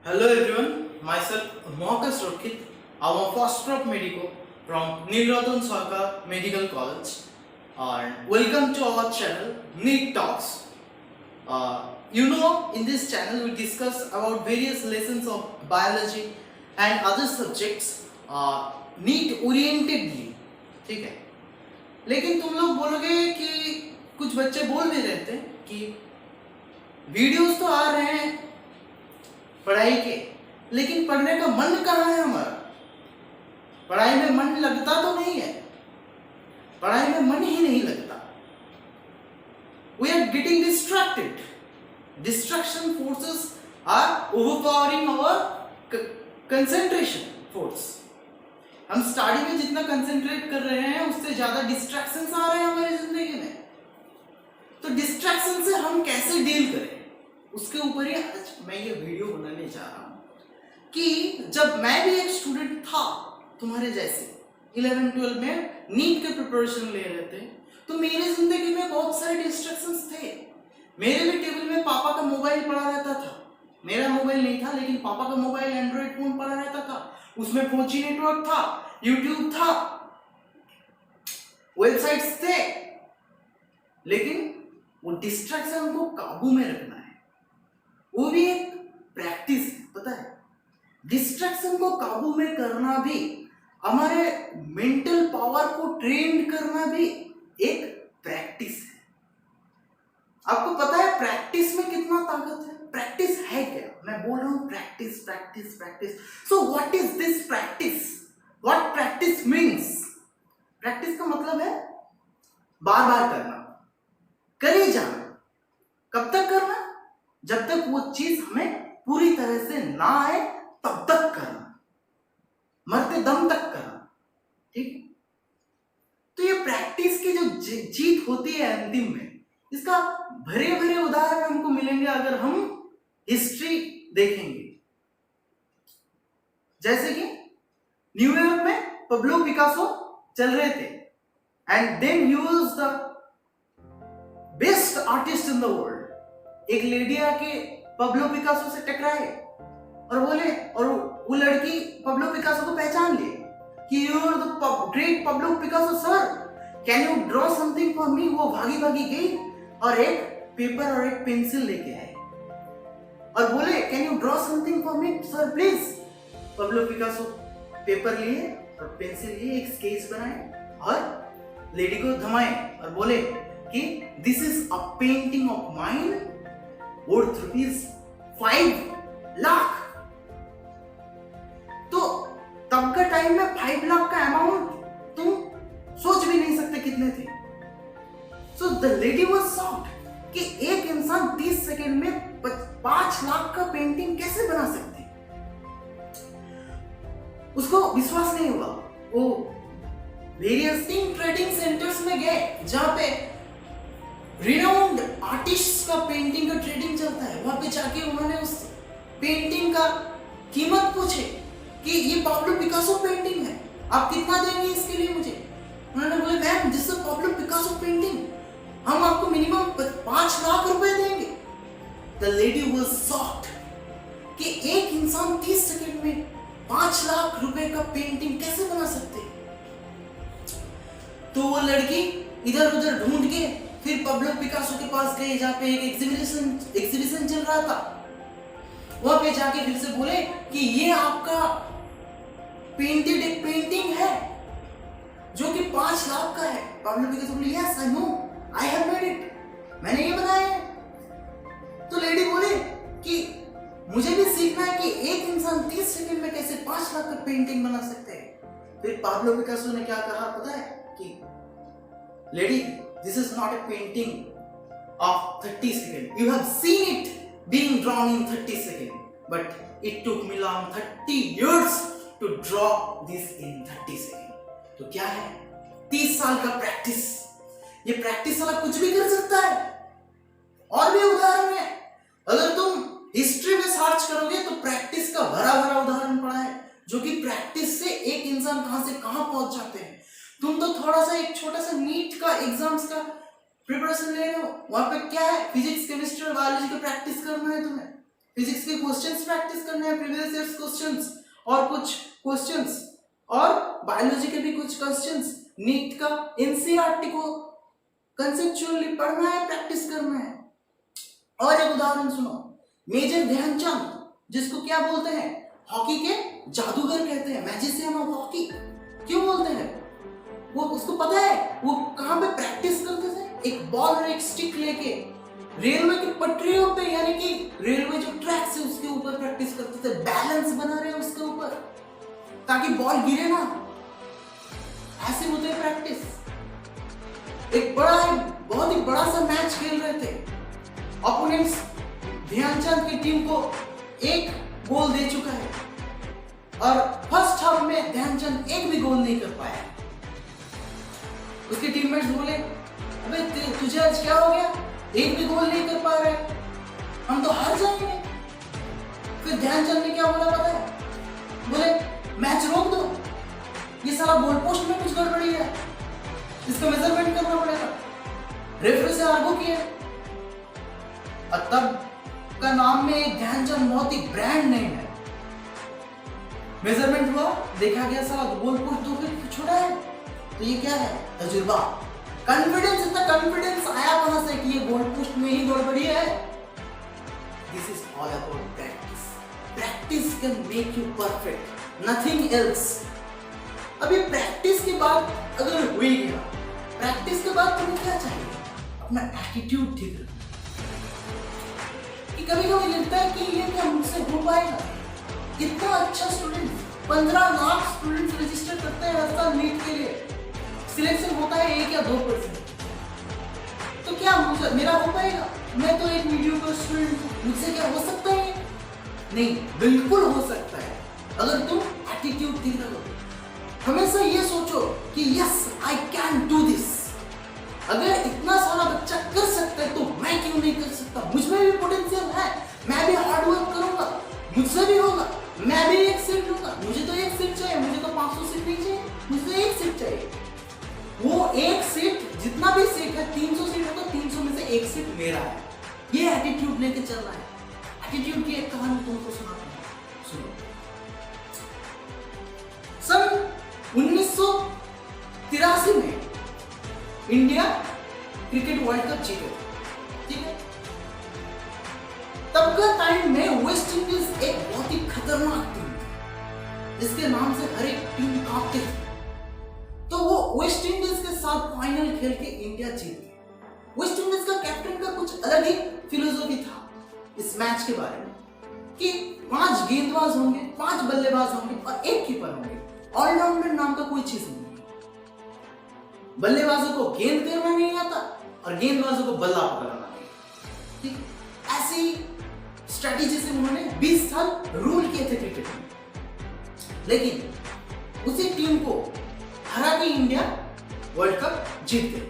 Hello everyone, myself Marcus Rokit. I'm a first crop medico from Nilratan Sarkar Medical College and welcome to our channel NEET Talks. In this channel we discuss about various lessons of biology and other subjects NEET orientedly. ठीक है, लेकिन तुम लोग बोलोगे कि कुछ बच्चे बोल भी रहते हैं कि वीडियोस तो आ रहे हैं पढ़ाई के, लेकिन पढ़ने का मन कहाँ है हमारा? पढ़ाई में मन लगता तो नहीं है, पढ़ाई में मन ही नहीं लगता. We are getting distracted. Distraction forces are overpowering our concentration force. हम स्टडी में जितना कंसेंट्रेट कर रहे हैं उससे ज्यादा डिस्ट्रैक्शंस आ रहे हैं हमारी जिंदगी में. तो डिस्ट्रैक्शन से हम कैसे डील करें, उसके ऊपर ही आज मैं ये वीडियो बनाने जा रहा हूँ कि जब मैं भी एक स्टूडेंट था तुम्हारे जैसे 11-12 में नीट के प्रिपरेशन ले रहे थे, तो मेरी जिंदगी में बहुत सारे डिस्ट्रैक्शंस थे. मेरे भी टेबल में पापा का मोबाइल पड़ा रहता था. मेरा मोबाइल नहीं था, लेकिन पापा का मोबाइल एंड्रॉइड फोन पड़ा रहता था. उसमें 4G नेटवर्क था, यूट्यूब था, वेबसाइट्स थे. लेकिन वो डिस्ट्रैक्शन को काबू में रखना है, वो भी एक प्रैक्टिस है. पता है, डिस्ट्रैक्शन को काबू में करना भी, हमारे मेंटल पावर को ट्रेन करना भी एक प्रैक्टिस है. आपको पता है प्रैक्टिस में कितना ताकत है? प्रैक्टिस है क्या? मैं बोल रहा हूं practice practice practice. So what is this practice? What practice means? Practice का मतलब है बार बार करना, करे जाना. कब तक करना? जब तक वो चीज हमें पूरी तरह से ना आए तब तक करना, मरते दम तक करना. ठीक. तो ये प्रैक्टिस की जो जीत होती है अंतिम में, इसका भरे भरे उदाहरण हमको मिलेंगे अगर हम हिस्ट्री देखेंगे. जैसे कि न्यूयॉर्क में पब्लो पिकासो चल रहे थे and then he was the best artist in the world. एक लेडी आके पब्लो पिकासो से टकराए और बोले, और वो लड़की पब्लो पिकासो को पहचान ली कि you are the great Pablo Picasso sir, can you draw something for me. वो भागी भागी गई और एक पेपर और एक पेंसिल लेके आए और बोले, can you draw something for me sir please. Pablo Picasso paper लिए और पेंसिल लिए, एक स्केच बनाए और लेडी को थमाए और बोले कि this is a painting of mine worth ₹5 lakh. तो तब का टाइम में 5 लाख का अमाउंट तुम सोच भी नहीं सकते कितने थे. So the lady was shocked कि एक इंसान 30 सेकंड में 5 लाख का पेंटिंग कैसे बना सकते. उसको विश्वास नहीं हुआ. वो वेरियस ट्रेडिंग सेंटर्स में गए जहां पे रिनाउंड आर्टिस्ट का पेंटिंग का ट्रेडिंग चलता है. वहां पे जाके उन्होंने उस पेंटिंग का कीमत पूछे कि ये पाब्लो पिकासो पेंटिंग है, आप कितना देंगे इसके लिए मुझे. उन्होंने बोले, ma'am this is Pablo Picasso painting, हम आपको मिनिमम 5 लाख रुपए देंगे. द लेडी वाज शॉक्ड कि एक इंसान 30 सेकंड में 5 लाख रुपए का पेंटिंग कैसे बना सकते. तो वो लड़की इधर उधर ढूंढ के फिर पब्लो पिकासो के पास गए जहाँ पे एक एग्जीबिशन चल रहा था. वहां पे जाके फिर से बोले कि ये आपका पेंटेड एक पेंटिंग है जो कि 5 लाख का है. पब्लो पिकासो बोले, yes I know, I have made it, मैंने ये बनाया है. तो लेडी बोले कि मुझे भी सीखना है कि एक इंसान 30 सेकंड में कैसे 5 लाख का पेंटिंग बना सकते हैं. फिर पाब्लो पिकासो ने क्या कहा पता है कि lady, this is not a painting of 30 seconds. You have seen it being drawn in 30 seconds, but it took me long 30 years to draw this in 30 seconds. तो क्या है? 30 साल का प्रैक्टिस. ये प्रैक्टिस वाला कुछ भी कर सकता है. और भी उदाहरण है. अगर तुम हिस्ट्री में सर्च करोगे तो प्रैक्टिस का भरा भरा उदाहरण पड़ा है, जो कि प्रैक्टिस से एक इंसान कहां से कहां पहुंच जाते हैं. तुम तो थोड़ा सा एक छोटा सा नीट का एग्जाम्स का प्रिपरेशन ले रहे हो, वहां पे क्या है, फिजिक्स केमिस्ट्री और बायोलॉजी का प्रैक्टिस करना है तुम्हें. फिजिक्स के क्वेश्चंस प्रैक्टिस करने हैं, प्रीवियस ईयर्स क्वेश्चंस और कुछ क्वेश्चंस, और बायोलॉजी के भी कुछ क्वेश्चंस। नीट का एनसीईआरटी को कंसेप्चुअली पढ़ना है, प्रैक्टिस करना है। और एक उदाहरण सुनो, मेजर ध्यानचंद, जिसको क्या बोलते हैं, हॉकी के जादूगर कहते हैं, मैजिशियन ऑफ हॉकी। क्यों बोलते हैं? वो उसको पता है वो कहां पे प्रैक्टिस करते थे, एक बॉल और एक स्टिक लेके रेलवे की पटरियों पे, यानी कि रेलवे जो ट्रैक्स है उसके ऊपर प्रैक्टिस करते थे, बैलेंस बना रहे उसके ऊपर ताकि बॉल गिरे ना। ऐसे होते हैं प्रैक्टिस। एक बहुत ही बड़ा सा मैच खेल रहे थे, ओपोनेंट्स ध्यानचंद की टीम को एक गोल दे चुका है और फर्स्ट हाफ में ध्यानचंद एक भी गोल नहीं कर पाया। उसके टीममेट्स बोले, अबे तुझे आज क्या हो गया, एक भी गोल नहीं कर पा रहे, हम तो हार जाएंगे। फिर ध्यानचंद ने क्या बोला पता है? बोले मैच रोक दो, ये सारा गोल पोस्ट में कुछ गड़बड़ी है, इसका मेजरमेंट करना पड़ेगा। रेफरी से आर्गू किए और तब का नाम में ध्यानचंद बहुत ही ब्रांड नेम है। मेजरमेंट हुआ, देखा गया सारा गोल पोस्ट दो फीट छोड़ा है, तो ये क्या है? तजुर्बा, कॉन्फिडेंस। इतना कॉन्फिडेंस आया कहां से कि ये गोल पोस्ट में ही गड़बड़ी है? This is all about practice. Practice can make you perfect, nothing else. अब ये प्रैक्टिस के बाद अगर हुई गया, प्रैक्टिस के बाद तुम्हें क्या चाहिए? अपना एटीट्यूड ठीक रखना। कि कभी कभी लगता है कि ये क्या मुझसे हो पाएगा? इतना अच्छा स्टूडेंट, 15 लाख स्टूडेंट्स रजिस्टर करते हैं हर साल नीट के लिए, सिलेक्शन होता है 1 या 2%। तो क्या मेरा हो पाएगा? मैं तो एक मीडियोकर स्टूडेंट हूं, मुझसे क्या हो सकता है? नहीं, बिल्कुल हो सकता है अगर तुम एटीट्यूड ठीक रखो। हमेशा ये सोचो कि yes I can do this. अगर इतना सारा बच्चा कर सकता है तो मैं क्यों नहीं कर सकता? मुझ में भी पोटेंशियल है, मैं भी हार्ड वर्क करूंगा, मुझसे भी होगा, मैं भी एक सीट लूंगा। मुझे तो एक सीट चाहिए, मुझे तो 500 सीट नहीं चाहिए, मुझे एक सीट चाहिए। वो एक सीट, जितना भी सीट है 300 सीट है तो 300 में से एक सीट मेरा है। ये एटीट्यूड लेके चलना है। एटीट्यूड की एक कहानी तुमको सुनाता हूं, सुनो। सन 1983 में इंडिया क्रिकेट वर्ल्ड कप जीते, ठीक है? तब का टाइम में वेस्ट इंडीज एक बहुत ही खतरनाक टीम थी, जिसके नाम से हर एक टीम कांपती थी। तो वो वेस्ट इंडीज के साथ फाइनल खेल के इंडिया जीत गई। वेस्ट इंडीज का कैप्टन का कुछ अलग ही फिलोसॉफी था इस मैच के बारे में कि 5 गेंदबाज होंगे, 5 बल्लेबाज होंगे और 1 कीपर होंगे। ऑलराउंडर नाम का कोई चीज नहीं है। बल्लेबाजों को गेंद करना नहीं आता और गेंदबाजों को बल्ला पकड़ना नहीं, ठीक? ऐसी स्ट्रेटेजी से उन्होंने 20 साल रूल किए थे क्रिकेट में। लेकिन उसी टीम को हरा के इंडिया वर्ल्ड कप जीत गई।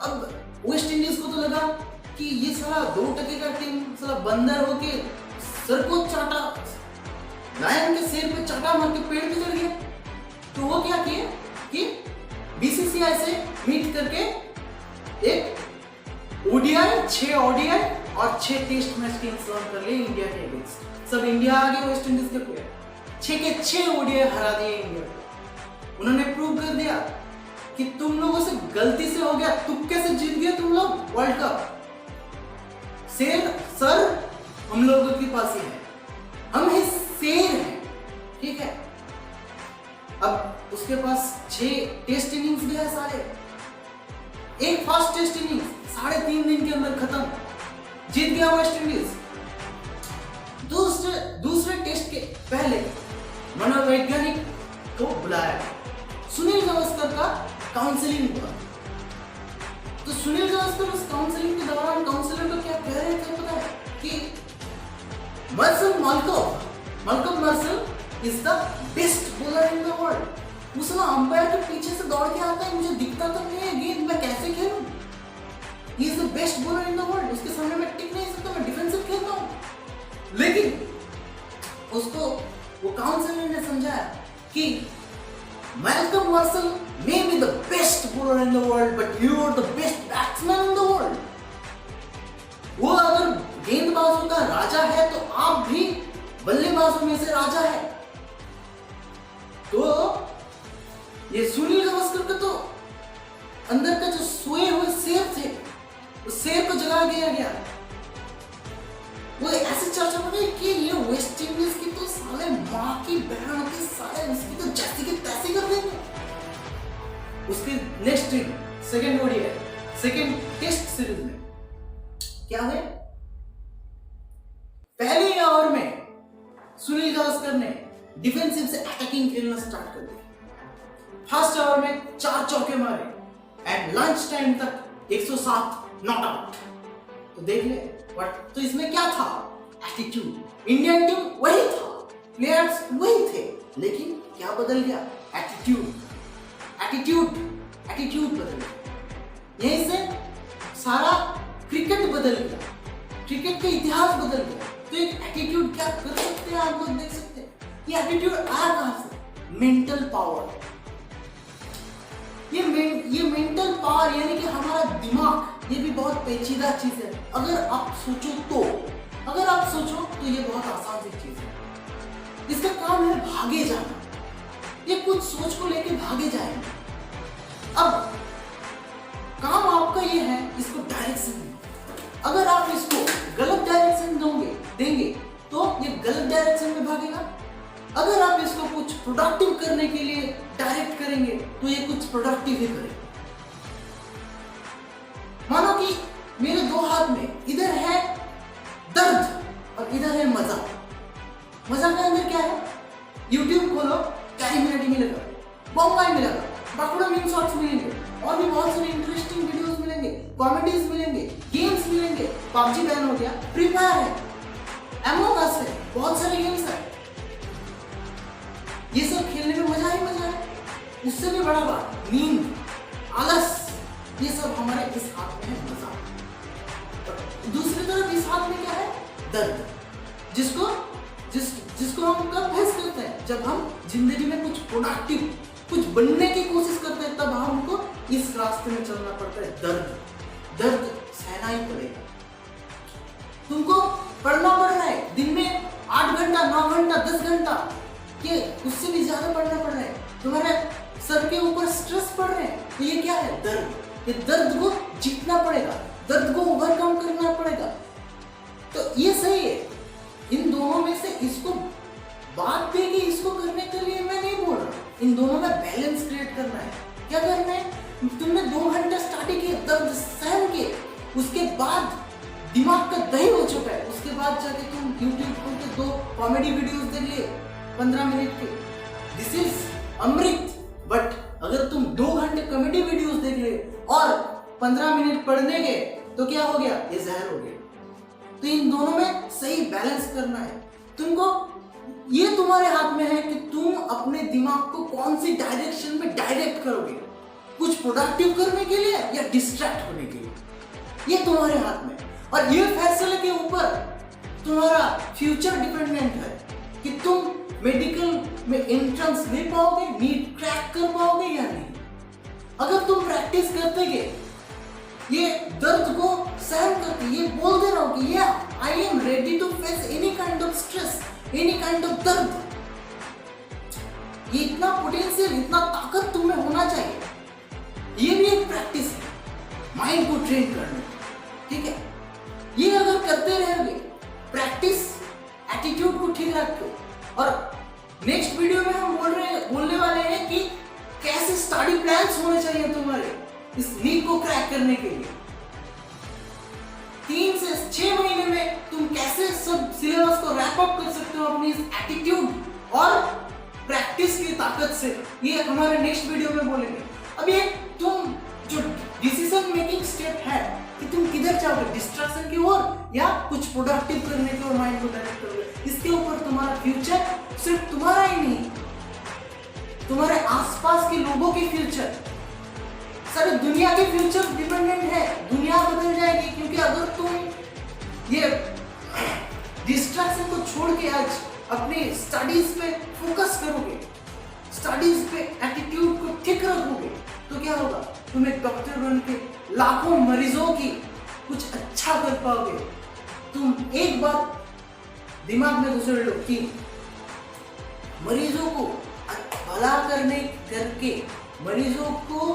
अब वेस्ट इंडीज को तो लगा कि ये साला 2 टके का टीम साला बंदर होके सर को चाटा, लायन के सिर पे चाटा मार के पेड़ पे चढ़ गया। तो वो क्या किए कि बीसीसीआई से मीट करके एक ओडीआई, 6 ओडीआई और 6 टेस्ट मैच के इंतजाम कर लिए इंडिया के अगेंस्ट। सब इंडिया आगे वेस्ट इंडीज के प्लेयर 6 के 6 ओडीआई हरा दिए इंडिया को। उन्होंने प्रूव कर दिया कि तुम लोगों से गलती से हो गया, तुक्के से जीत गए तुम लोग वर्ल्ड कप। सर हम लोगों के पास ही है, हम ही शेर हैं, ठीक है? अब उसके पास 6 टेस्ट इनिंग्स भी है सारे। एक फर्स्ट टेस्ट इनिंग्स 3.5 दिन के अंदर खत्म, जीत गया वेस्ट इंडीज। दूसरे टेस्ट के पहले मनोवैज्ञानिक को बुलाया, सुनील गावस्कर का काउंसलिंग हुआ। तो सुनील गावस्कर उस काउंसलिंग के दौरान काउंसलर को क्या कह रहे थे पता है? कि Malcolm Marshall is the best bowler in the world. उसने अंपायर के पीछे से दौड़ के आता है, मुझे दिखता तो नहीं है गेंद, मैं कैसे खेलूं? He is the best bowler in the world, उसके सामने मैं टिक नहीं सकता, मैं डिफेंसिव खेलता हूं। लेकिन उसको वो काउंसलर ने समझाया कि Malcolm Marcel may be the best bowler in the world, but you are the best batsman in the world. वो अगर गेंदबाजों का राजा है तो आप भी बल्लेबाजों में से राजा है। तो ये सुनील गावस्कर का तो अंदर का जो सोए हुए शेर थे, उस शेर को जगा दिया गया। वो ऐसे चर्चा हो गई कि ये वेस्ट इंडीज की तो साले माँ की बहन के साले उसकी तो जैसी की तैसी कर देंगे। उसके next second ODI second test series में क्या हुए, पहले ओवर में सुनील गावस्कर ने डिफेंसिव से अटैकिंग खेलना स्टार्ट कर दिया। फर्स्ट ओवर में 4 चौके मारे एंड लंच टाइम तक 107 नॉट आउट। तो देख ले तो इसमें क्या था, एटीट्यूड। इंडियन टीम वही था, प्लेयर्स वही थे, लेकिन क्या बदल गया, एटीट्यूड बदल गया। यहीं से सारा क्रिकेट बदल गया, क्रिकेट का इतिहास बदल गया। तो एक एटीट्यूड क्या कर सकते हैं आप लोग देख सकते हैं। ये एटीट्यूड आया कहां से, मेंटल पावर। ये मेंटल पावर यानी कि हमारा दिमाग, ये भी बहुत पेचीदा चीज है। अगर आप सोचो तो ये बहुत आसान सी चीज है। इसका काम है भागे जाना। ये कुछ सोच को लेके भागे जाएंगे। अब काम आपका ये है इसको डायरेक्शन। अगर आप इसको गलत डायरेक्शन देंगे तो ये गलत डायरेक्शन में भागेगा। अगर आप इसको कुछ प्रोडक्टिव करने के लिए डायरेक्ट करेंगे तो ये कुछ प्रोडक्टिव ही करेगा। मानो कि मेरे 2 हाथ में इधर है दर्द और इधर है मजा। मजा के अंदर क्या है, YouTube खोलो, कैरिमिनेटी मिलेगा, बॉम्बाई मिलेगा, बाकुड़ा मीम शॉट्स मिलेंगे और भी बहुत सारे इंटरेस्टिंग वीडियोस मिलेंगे, कॉमेडीज मिलेंगे, गेम्स मिलेंगे। PUBG बैन हो गया, फ्री फायर है, अमंग अस है, बहुत सारे गेम्स है। ये सब खेलने में मजा ही मजा है। उससे भी बड़ा बात नींद, आलस, ये सब हमारे इस हाथ में है मजा। दूसरी तरफ इस हाथ में क्या है, दर्द, जिसको हम कब फेस करते हैं, जब हम जिंदगी में कुछ प्रोडक्टिव, कुछ बनने की कोशिश करते हैं, तब हमको इस रास्ते में चलना पड़ता है। दर्द सहना ही पड़ेगा। तुमको पढ़ना पड़ रहा है, दिन में 8 घंटा, 9 घंटा, 10 घंटा के उससे भी ज्यादा पढ़ना पड़ रहा है, तुम्हारे सर के ऊपर स्ट्रेस पड़ रहे हैं, तो ये क्या है, दर्द। ये दर्द को जीतना पड़ेगा, दर्द को ओवरकम करना पड़ेगा। तो ये सही है। इन दोनों में से इसको बात देगी, इसको करने के लिए मैं नहीं बोल रहा। इन दोनों में बैलेंस क्रिएट करना है। क्या करना है, तुमने 2 घंटे स्टार्टिंग किए, दर्द सहन किए, उसके बाद दिमाग का दही हो चुका है, उसके बाद जाके तुम YouTube खोल के 2 कॉमेडी वीडियोस देख लिए 15 मिनट के, दिस इज अमृत। बट अगर तुम 2 घंटे कॉमेडी वीडियोस देख लिए और 15 मिनट पढ़ने गए तो क्या हो गया, ये जहर हो गया। तो इन दोनों में सही बैलेंस करना है तुमको। ये तुम्हारे हाथ में है कि तुम अपने दिमाग को कौन सी डायरेक्शन में डायरेक्ट करोगे, कुछ प्रोडक्टिव करने के लिए या डिस्ट्रैक्ट होने के लिए, ये तुम्हारे हाथ में। और ये फैसले के ऊपर तुम्हारा फ्यूचर डिपेंडेंट है कि तुम मेडिकल में एंट्रेंस दे पाओगे, नीट क्रैक कर पाओगे या नहीं। अगर तुम प्रैक्टिस करते गए, ये दर्द को सहन करके ये बोलते रहो कि ये I am ready to face any kind of stress, any kind of दर्द, ये इतना पोटेंशियल, इतना ताकत तुम्हें होना चाहिए। ये भी एक प्रैक्टिस है माइंड को ट्रेन करने, ठीक है। ये अगर करते रहोगे, प्रैक्टिस, एटीट्यूड को ठीक रखो। और नेक्स्ट वीडियो में हम बोलने वाले हैं कि कैसे स्टडी प्लान्स होने चाहिए तुम्हारे इस नीट को क्रैक करने के लिए। 3 से 6 महीने में तुम कैसे सब सिलेबस को रैप अप कर सकते हो अपनी इस एटीट्यूड और प्रैक्टिस की ताकत से, ये हमारे नेक्स्ट वीडियो में बोलेंगे। अब ये तुम जो डिसीजन मेकिंग स्टेप है कि तुम किधर जाओगे, डिस्ट्रैक्शन की ओर या कुछ प्रोडक्टिव करने की ओर माइंड को डायरेक्ट करोगे, इसके ऊपर तुम्हारा फ्यूचर, सिर्फ तुम्हारा ही नहीं, तुम्हारे आसपास के लोगों के फ्यूचर, सारी दुनिया के फ्यूचर डिपेंडेंट है। दुनिया बदल जाएगी क्योंकि अगर तुम ये डिस्ट्रैक्शन को छोड़ के आज अपने स्टडीज पे फोकस करोगे, स्टडीज पे एटीट्यूड को ठीक रखोगे, तो क्या होगा, तुम एक डॉक्टर बन के लाखों मरीजों की कुछ अच्छा कर पाओगे। तुम एक बात दिमाग में घुसेड़ लो कि मरीजों को भला करके मरीजों को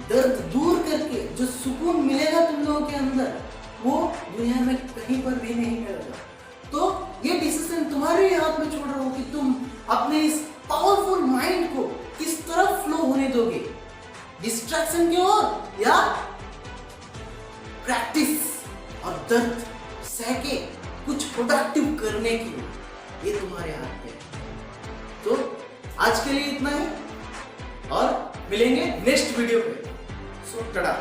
दर्द दूर करके जो सुकून मिलेगा तुम लोगों के अंदर, वो दुनिया में कहीं पर भी नहीं मिलेगा। तो ये डिसीजन तुम्हारे ही हाथ में छोड़ रहा हो कि तुम अपने इस पावरफुल माइंड को किस तरफ फ्लो होने दोगे, डिस्ट्रैक्शन की ओर या प्रैक्टिस और दर्द सह के कुछ प्रोडक्टिव करने की ओर। ये तुम्हारे हाथ में है। तो आज के लिए इतना ही और मिलेंगे नेक्स्ट वीडियो पे। सो टाटा।